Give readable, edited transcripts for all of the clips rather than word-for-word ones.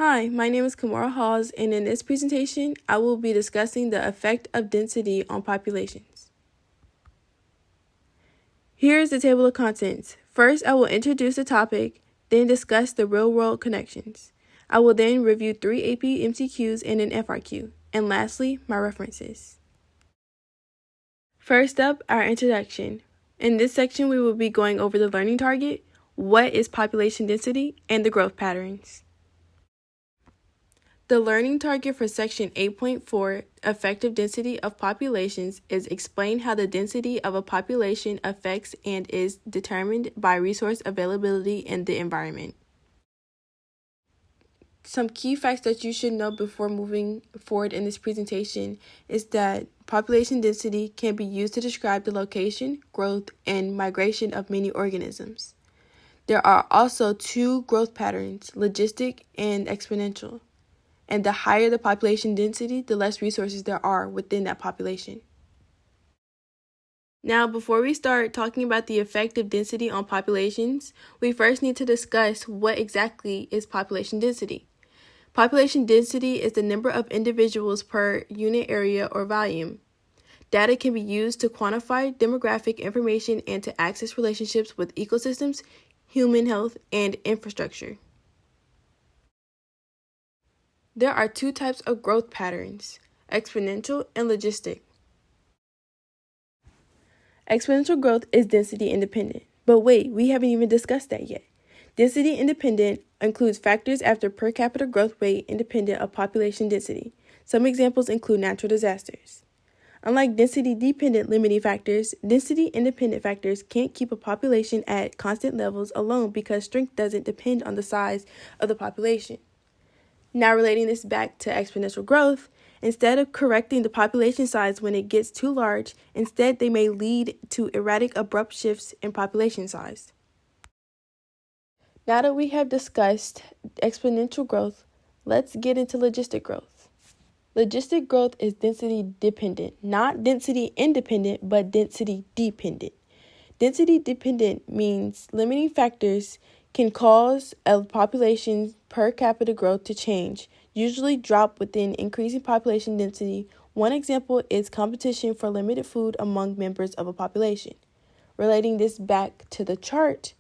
Hi, my name is Kamara Hawes, and in this presentation, I will be discussing the effect of density on populations. Here is the table of contents. First, I will introduce the topic, then discuss the real-world connections. I will then review 3 AP MCQs and an FRQ, and lastly, my references. First up, our introduction. In this section, we will be going over the learning target, what is population density, and the growth patterns. The learning target for Section 8.4, Effective Density of Populations, is explain how the density of a population affects and is determined by resource availability in the environment. Some key facts that you should know before moving forward in this presentation is that population density can be used to describe the location, growth, and migration of many organisms. There are also 2 growth patterns, logistic and exponential. And the higher the population density, the less resources there are within that population. Now, before we start talking about the effect of density on populations, we first need to discuss what exactly is population density. Population density is the number of individuals per unit area or volume. Data can be used to quantify demographic information and to access relationships with ecosystems, human health, and infrastructure. There are 2 types of growth patterns, exponential and logistic. Exponential growth is density independent. But wait, we haven't even discussed that yet. Density independent includes factors after per capita growth rate independent of population density. Some examples include natural disasters. Unlike density dependent limiting factors, density independent factors can't keep a population at constant levels alone because strength doesn't depend on the size of the population. Now relating this back to exponential growth, instead of correcting the population size when it gets too large, instead they may lead to erratic abrupt shifts in population size. Now that we have discussed exponential growth, let's get into logistic growth. Logistic growth is density dependent, not density independent, but density dependent. Density dependent means limiting factors can cause a population's per capita growth to change, usually drop within increasing population density. One example is competition for limited food among members of a population. Relating this back to the chart,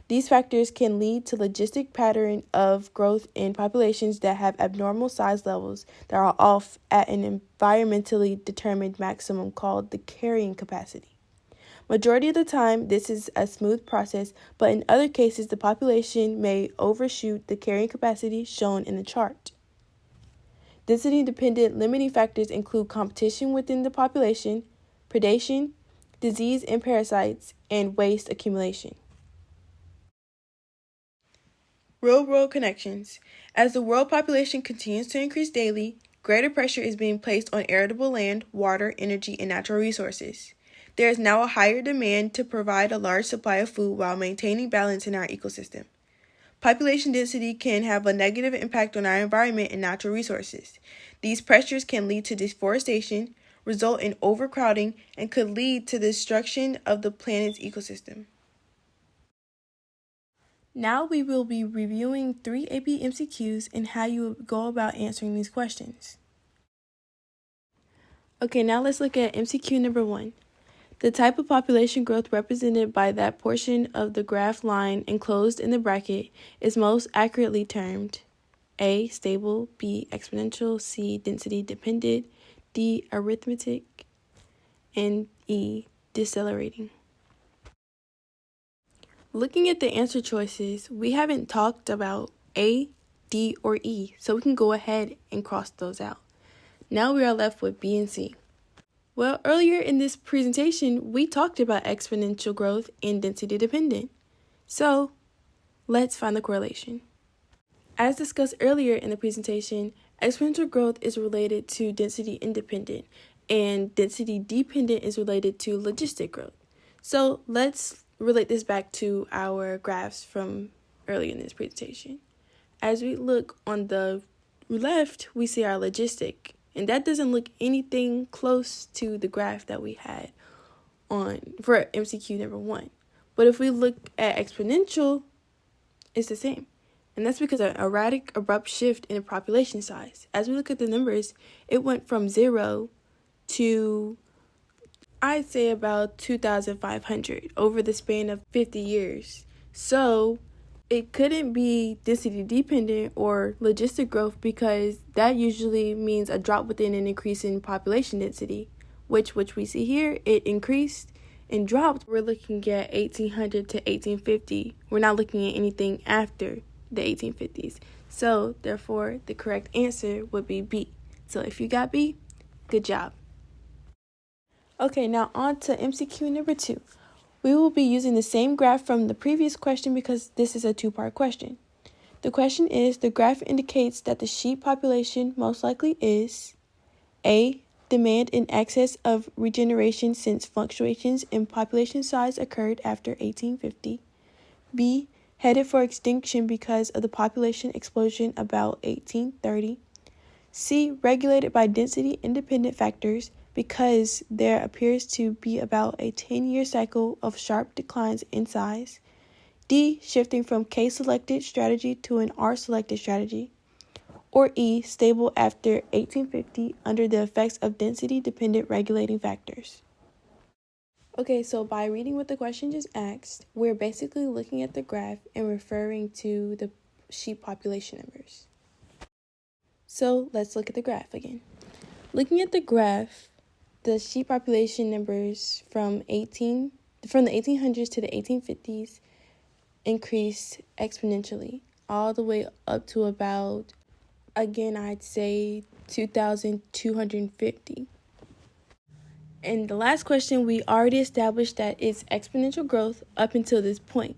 these factors can lead to logistic pattern of growth in populations that have abnormal size levels that are off at an environmentally determined maximum called the carrying capacity. Majority of the time, this is a smooth process, but in other cases, the population may overshoot the carrying capacity shown in the chart. Density-dependent limiting factors include competition within the population, predation, disease and parasites, and waste accumulation. Real-world connections. As the world population continues to increase daily, greater pressure is being placed on arable land, water, energy, and natural resources. There is now a higher demand to provide a large supply of food while maintaining balance in our ecosystem. Population density can have a negative impact on our environment and natural resources. These pressures can lead to deforestation, result in overcrowding, and could lead to the destruction of the planet's ecosystem. Now we will be reviewing 3 AP MCQs and how you would go about answering these questions. Okay, now let's look at MCQ number 1. The type of population growth represented by that portion of the graph line enclosed in the bracket is most accurately termed A. Stable, B. Exponential, C. Density dependent, D. Arithmetic, and E. Decelerating. Looking at the answer choices, we haven't talked about A, D, or E, so we can go ahead and cross those out. Now we are left with B and C. Well, earlier in this presentation, we talked about exponential growth and density dependent. So, let's find the correlation. As discussed earlier in the presentation, exponential growth is related to density independent, and density dependent is related to logistic growth. So, let's relate this back to our graphs from earlier in this presentation. As we look on the left, we see our logistic. And that doesn't look anything close to the graph that we had for MCQ number 1. But if we look at exponential, it's the same. And that's because of an erratic, abrupt shift in the population size. As we look at the numbers, it went from 0 to, I'd say, about 2,500 over the span of 50 years. So it couldn't be density dependent or logistic growth, because that usually means a drop within an increase in population density, which we see here, it increased and dropped. We're looking at 1800 to 1850. We're not looking at anything after the 1850s. So therefore, the correct answer would be B. So if you got B, good job. Okay, now on to MCQ number 2. We will be using the same graph from the previous question because this is a two-part question. The question is, the graph indicates that the sheep population most likely is A, demand in excess of regeneration since fluctuations in population size occurred after 1850. B, headed for extinction because of the population explosion about 1830. C, regulated by density independent factors because there appears to be about a 10-year cycle of sharp declines in size. D, shifting from K-selected strategy to an R-selected strategy. Or E, stable after 1850 under the effects of density-dependent regulating factors. Okay, so by reading what the question just asked, we're basically looking at the graph and referring to the sheep population numbers. So let's look at the graph again. Looking at the graph, the sheep population numbers from the 1800s to the 1850s increased exponentially, all the way up to about, again, I'd say 2,250. And the last question, we already established that it's exponential growth up until this point.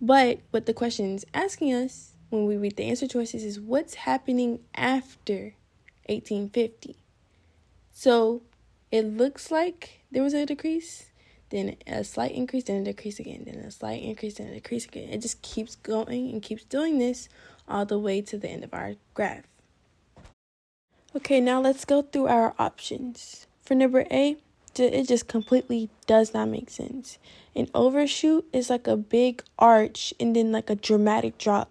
But what the question is asking us when we read the answer choices is what's happening after 1850. So it looks like there was a decrease, then a slight increase, then a decrease again, then a slight increase, then a decrease again. It just keeps going and keeps doing this all the way to the end of our graph. Okay, now let's go through our options. For number A, it just completely does not make sense. An overshoot is like a big arch and then like a dramatic drop.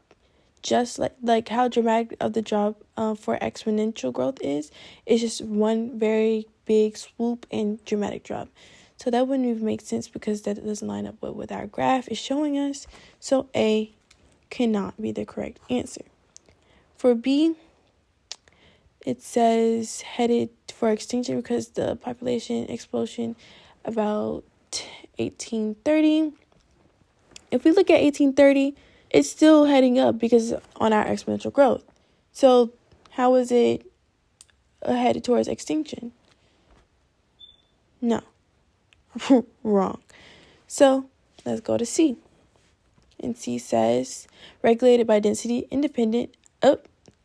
Just like how dramatic of the drop for exponential growth is. It's just one very big swoop and dramatic drop. So that wouldn't even make sense because that doesn't line up with what our graph is showing us. So A cannot be the correct answer. For B, it says headed for extinction because the population explosion about 1830. If we look at 1830, it's still heading up because on our exponential growth. So how is it headed towards extinction? No. Wrong. So let's go to C. And C says regulated by density independent. Oh,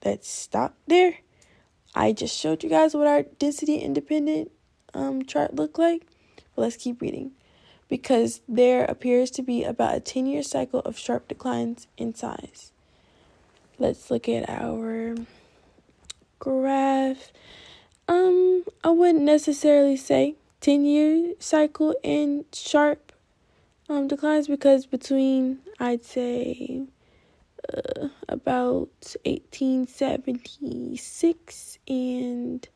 let's stop there. I just showed you guys what our density independent chart looked like. But let's keep reading. Because there appears to be about a 10-year cycle of sharp declines in size. Let's look at our graph. I wouldn't necessarily say 10-year cycle in sharp declines because between, I'd say, about 1876 and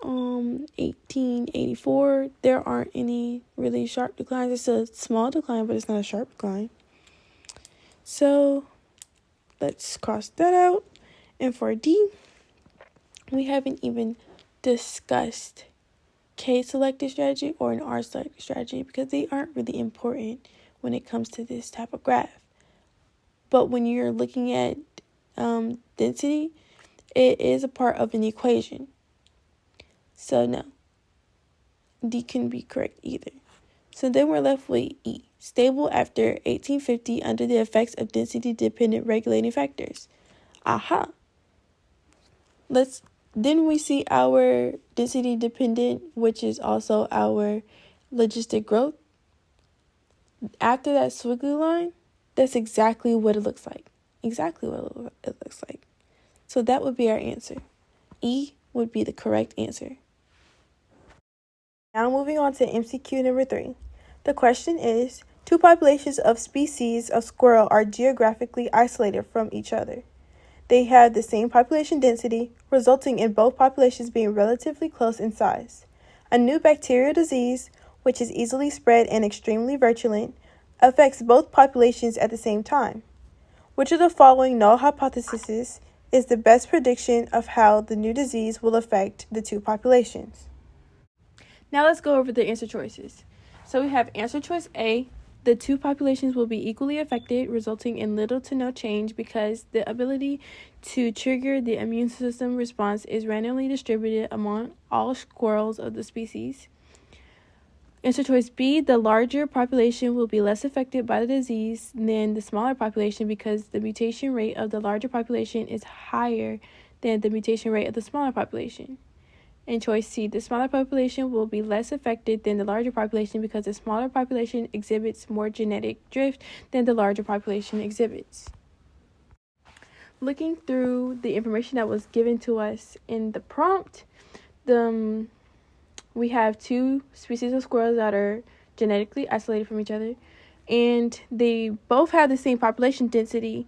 1884, there aren't any really sharp declines. It's a small decline, but it's not a sharp decline. So let's cross that out. And for D, we haven't even discussed K-selected strategy or an R-selected strategy because they aren't really important when it comes to this type of graph. But when you're looking at density, it is a part of an equation. So no, D can be correct either. So then we're left with E, stable after 1850 under the effects of density-dependent regulating factors. Aha. Then we see our density-dependent, which is also our logistic growth. After that squiggly line, that's exactly what it looks like. Exactly what it looks like. So that would be our answer. E would be the correct answer. Now moving on to MCQ number 3. The question is, Two populations of species of squirrel are geographically isolated from each other. They have the same population density, resulting in both populations being relatively close in size. A new bacterial disease, which is easily spread and extremely virulent, affects both populations at the same time. Which of the following null hypotheses is the best prediction of how the new disease will affect the two populations? Now let's go over the answer choices. So we have answer choice A. The two populations will be equally affected, resulting in little to no change because the ability to trigger the immune system response is randomly distributed among all squirrels of the species. Answer choice B, the larger population will be less affected by the disease than the smaller population because the mutation rate of the larger population is higher than the mutation rate of the smaller population. And choice C, the smaller population will be less affected than the larger population because the smaller population exhibits more genetic drift than the larger population exhibits. Looking through the information that was given to us in the prompt, we have two species of squirrels that are genetically isolated from each other, and they both have the same population density,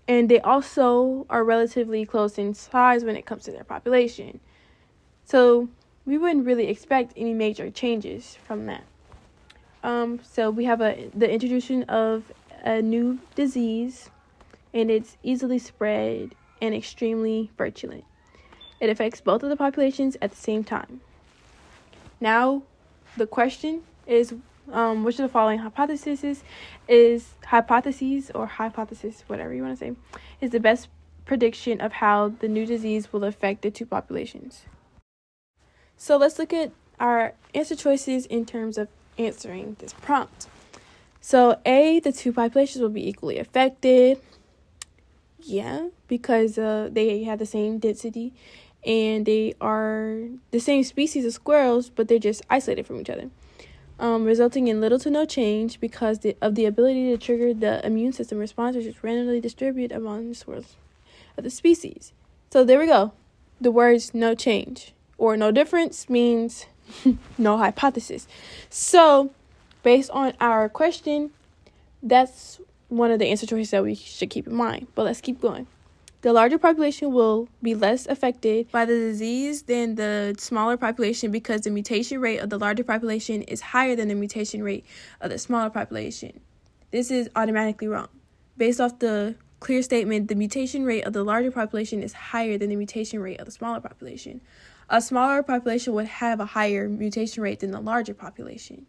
and they also are relatively close in size when it comes to their population. So we wouldn't really expect any major changes from that. So we have the introduction of a new disease, and it's easily spread and extremely virulent. It affects both of the populations at the same time. Now, the question is, which of the following hypothesis, whatever you want to say, is the best prediction of how the new disease will affect the two populations? So let's look at our answer choices in terms of answering this prompt. So A, the two populations will be equally affected. Yeah, because they have the same density and they are the same species of squirrels, but they're just isolated from each other. Resulting in little to no change because of the ability to trigger the immune system response, which is randomly distributed among the squirrels of the species. So there we go. The words no change or no difference means no hypothesis. So based on our question, that's one of the answer choices that we should keep in mind. But let's keep going. The larger population will be less affected by the disease than the smaller population because the mutation rate of the larger population is higher than the mutation rate of the smaller population. This is automatically wrong. Based off the clear statement, the mutation rate of the larger population is higher than the mutation rate of the smaller population. A smaller population would have a higher mutation rate than the larger population.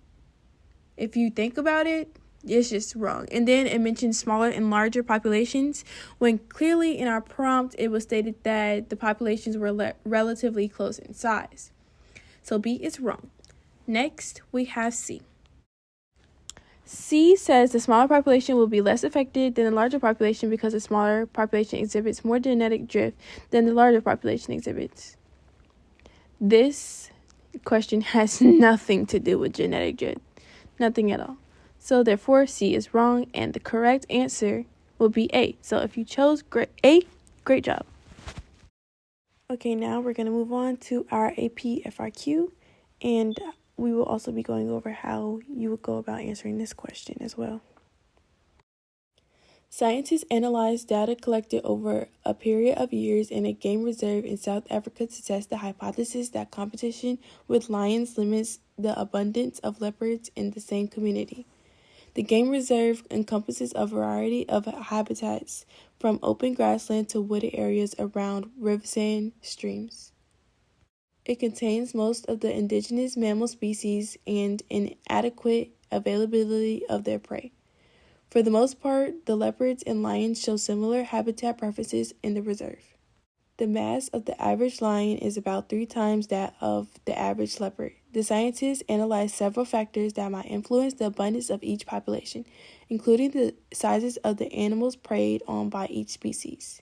If you think about it, it's just wrong. And then it mentions smaller and larger populations when clearly in our prompt it was stated that the populations were relatively close in size. So B is wrong. Next, we have C. C says the smaller population will be less affected than the larger population because the smaller population exhibits more genetic drift than the larger population exhibits. This question has nothing to do with genetic drift. Nothing at all. So therefore, C is wrong, and the correct answer will be A. So if you chose A, great job. Okay, now we're going to move on to our AP FRQ, and we will also be going over how you would go about answering this question as well. Scientists analyzed data collected over a period of years in a game reserve in South Africa to test the hypothesis that competition with lions limits the abundance of leopards in the same community. The game reserve encompasses a variety of habitats, from open grassland to wooded areas around riversand streams. It contains most of the indigenous mammal species and an adequate availability of their prey. For the most part, the leopards and lions show similar habitat preferences in the reserve. The mass of the average lion is about 3 times that of the average leopard. The scientists analyzed several factors that might influence the abundance of each population, including the sizes of the animals preyed on by each species.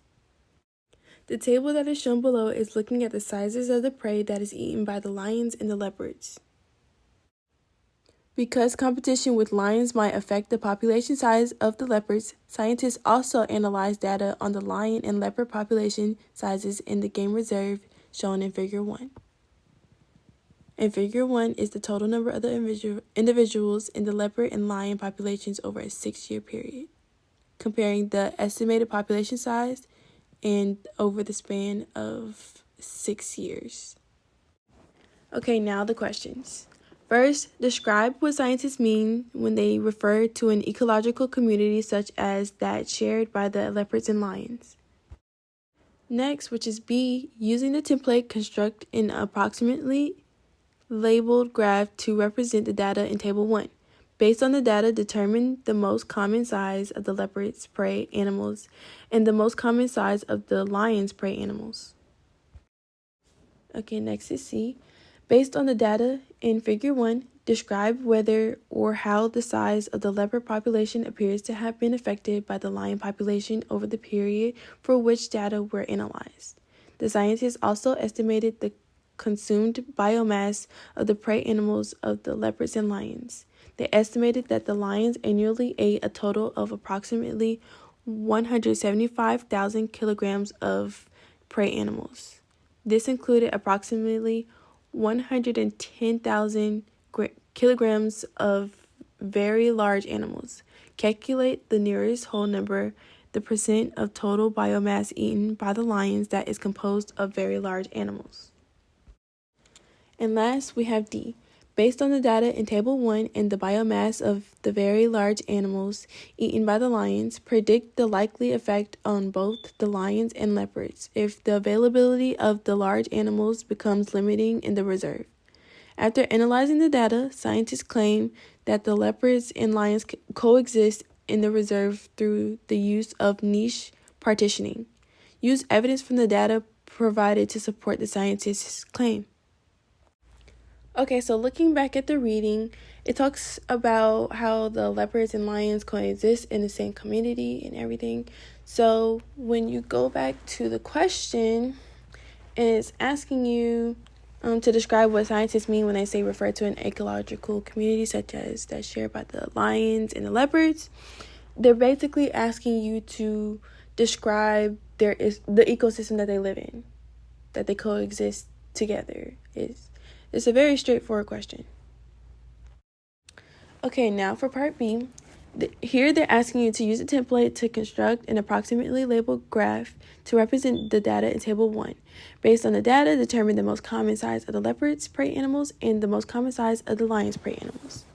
The table that is shown below is looking at the sizes of the prey that is eaten by the lions and the leopards. Because competition with lions might affect the population size of the leopards, scientists also analyzed data on the lion and leopard population sizes in the game reserve shown in Figure 1. And figure 1 is the total number of the individuals in the leopard and lion populations over a 6-year period, comparing the estimated population size and over the span of 6 years. Okay, now the questions. First, describe what scientists mean when they refer to an ecological community such as that shared by the leopards and lions. Next, which is B, using the template, construct an approximately labeled graph to represent the data in Table 1. Based on the data, determine the most common size of the leopard's prey animals and the most common size of the lion's prey animals. Okay, next is C. Based on the data in Figure 1, describe whether or how the size of the leopard population appears to have been affected by the lion population over the period for which data were analyzed. The scientists also estimated the consumed biomass of the prey animals of the leopards and lions. They estimated that the lions annually ate a total of approximately 175,000 kilograms of prey animals. This included approximately 110,000 kilograms of very large animals. Calculate the nearest whole number, the percent of total biomass eaten by the lions that is composed of very large animals. And last, we have D. Based on the data in Table 1 and the biomass of the very large animals eaten by the lions, predict the likely effect on both the lions and leopards if the availability of the large animals becomes limiting in the reserve. After analyzing the data, scientists claim that the leopards and lions coexist in the reserve through the use of niche partitioning. Use evidence from the data provided to support the scientists' claim. Okay, so looking back at the reading, it talks about how the leopards and lions coexist in the same community and everything. So when you go back to the question, it's asking you to describe what scientists mean when they say refer to an ecological community such as that shared by the lions and the leopards. They're basically asking you to describe the ecosystem that they live in, that they coexist together. It's a very straightforward question. Okay, now for part B. Here they're asking you to use a template to construct an approximately labeled graph to represent the data in Table 1. Based on the data, determine the most common size of the leopard's prey animals and the most common size of the lion's prey animals.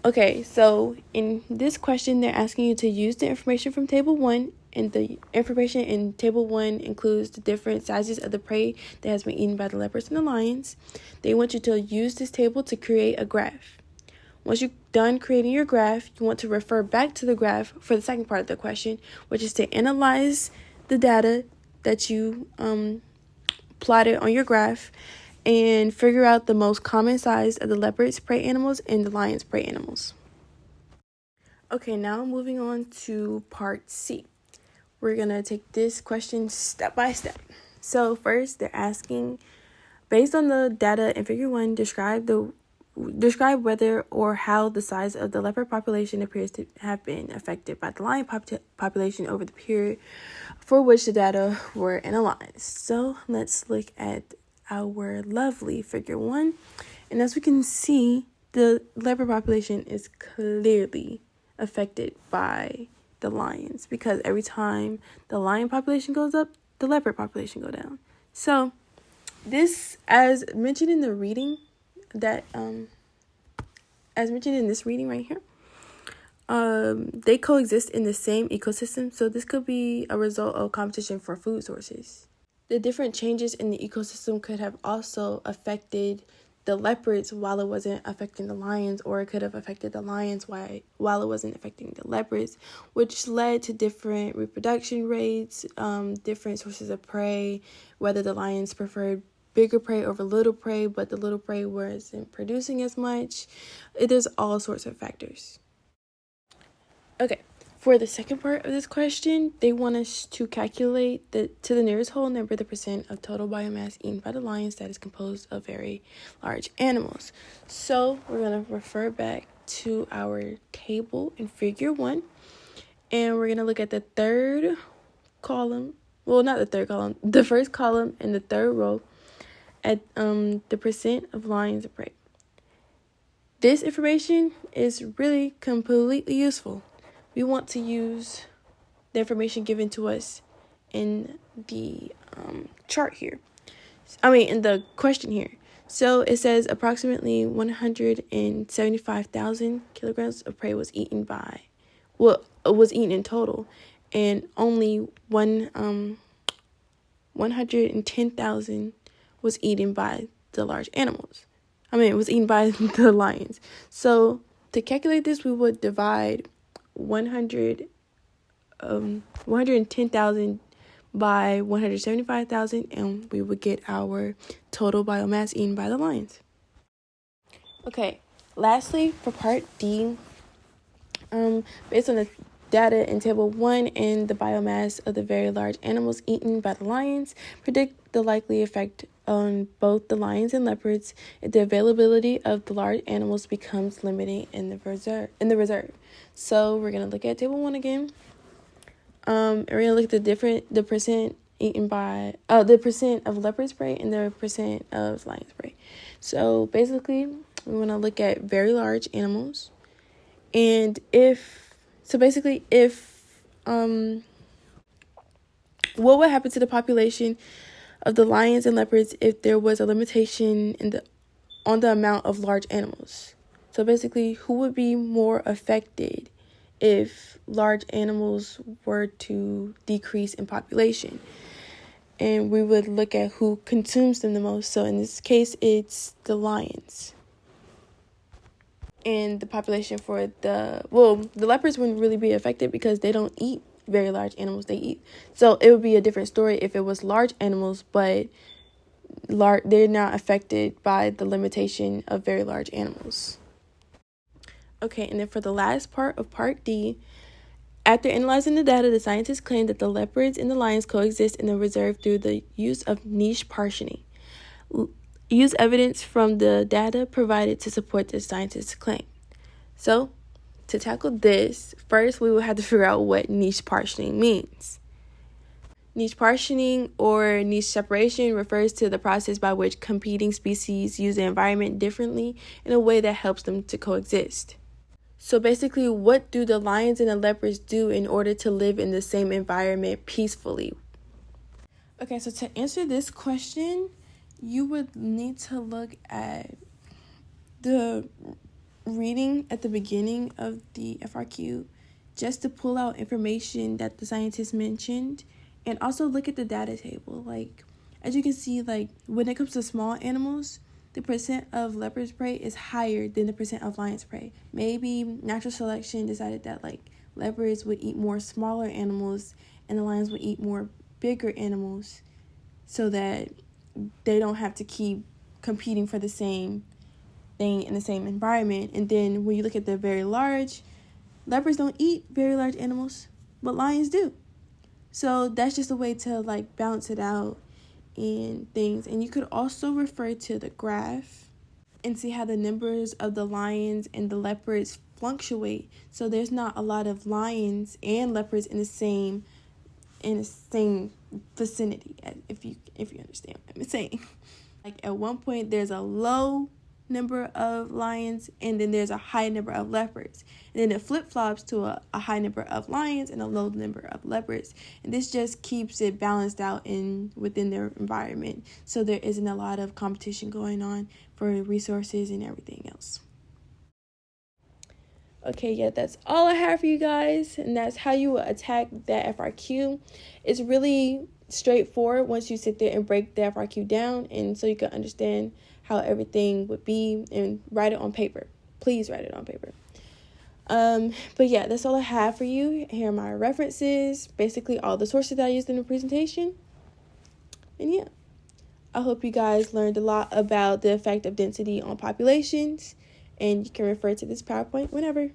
Okay, so in this question, they're asking you to use the information from Table 1, and the information in Table 1 includes the different sizes of the prey that has been eaten by the leopards and the lions. They want you to use this table to create a graph. Once you're done creating your graph, you want to refer back to the graph for the second part of the question, which is to analyze the data that you plotted on your graph and figure out the most common size of the leopard's prey animals and the lion's prey animals. Okay, now moving on to part C. We're going to take this question step by step. So first, they're asking, based on the data in Figure 1, describe whether or how the size of the leopard population appears to have been affected by the lion population over the period for which the data were analyzed. So let's look at our lovely Figure 1. And as we can see, the leopard population is clearly affected by the lions, because every time the lion population goes up, the leopard population go down. So this, as mentioned in the reading, as mentioned in this reading right here, they coexist in the same ecosystem. So this could be a result of competition for food sources. The different changes in the ecosystem could have also affected the leopards while it wasn't affecting the lions, or it could have affected the lions while it wasn't affecting the leopards, which led to different reproduction rates, different sources of prey, whether the lions preferred bigger prey over little prey, but the little prey wasn't producing as much. There's all sorts of factors. Okay, for the second part of this question, they want us to calculate to the nearest whole number the percent of total biomass eaten by the lions that is composed of very large animals. So we're going to refer back to our table in Figure 1, and we're going to look at the third column. Well, not the third column, the first column in the third row. at the percent of lions of prey. This information is really completely useful. We want to use the information given to us in the chart here. In the question here. So it says approximately 175,000 kilograms of prey was eaten in total, and only 110,000 was eaten by the large animals. It was eaten by the lions. So to calculate this, we would divide 110,000 by 175,000, and we would get our total biomass eaten by the lions. Okay, lastly, for part D, based on the data in table 1 and the biomass of the very large animals eaten by the lions, predict the likely effect on both the lions and leopards if the availability of the large animals becomes limiting in the reserve. So we're gonna look at table 1 again. And we're gonna look at the percent eaten by the percent of leopard's prey and the percent of lion's prey. So basically, we want to look at very large animals, and if what would happen to the population of the lions and leopards if there was a limitation on the amount of large animals? So basically, who would be more affected if large animals were to decrease in population? And we would look at who consumes them the most. So in this case, it's the lions. And the population for the leopards wouldn't really be affected because they don't eat very large animals. So it would be a different story if it was large animals, but they're not affected by the limitation of very large animals. Okay, and then for the last part of part D, after analyzing the data, the scientists claim that the leopards and the lions coexist in the reserve through the use of niche partitioning. Use evidence from the data provided to support the scientists' claim. So, to tackle this, first we will have to figure out what niche partitioning means. Niche partitioning or niche separation refers to the process by which competing species use the environment differently in a way that helps them to coexist. So basically, what do the lions and the leopards do in order to live in the same environment peacefully? Okay, so to answer this question, you would need to look at the reading at the beginning of the FRQ just to pull out information that the scientists mentioned, and also look at the data table. As you can see, when it comes to small animals, the percent of leopard's prey is higher than the percent of lion's prey. Maybe natural selection decided that leopards would eat more smaller animals and the lions would eat more bigger animals so that they don't have to keep competing for the same thing in the same environment. And then when you look at the very large, leopards don't eat very large animals, but lions do. So that's just a way to balance it out and things. And you could also refer to the graph and see how the numbers of the lions and the leopards fluctuate. So there's not a lot of lions and leopards in the same vicinity, if you understand what I'm saying. At one point there's a low number of lions and then there's a high number of leopards, and then it flip-flops to a high number of lions and a low number of leopards, and this just keeps it balanced out within their environment, so there isn't a lot of competition going on for resources and everything else. Okay, yeah, that's all I have for you guys, and that's how you will attack that FRQ. It's really straightforward once you sit there and break the FRQ down, and so you can understand how everything would be and write it on paper. Please write it on paper. But yeah, that's all I have for you. Here are my references, basically all the sources that I used in the presentation. And yeah, I hope you guys learned a lot about the effect of density on populations, and you can refer to this PowerPoint whenever.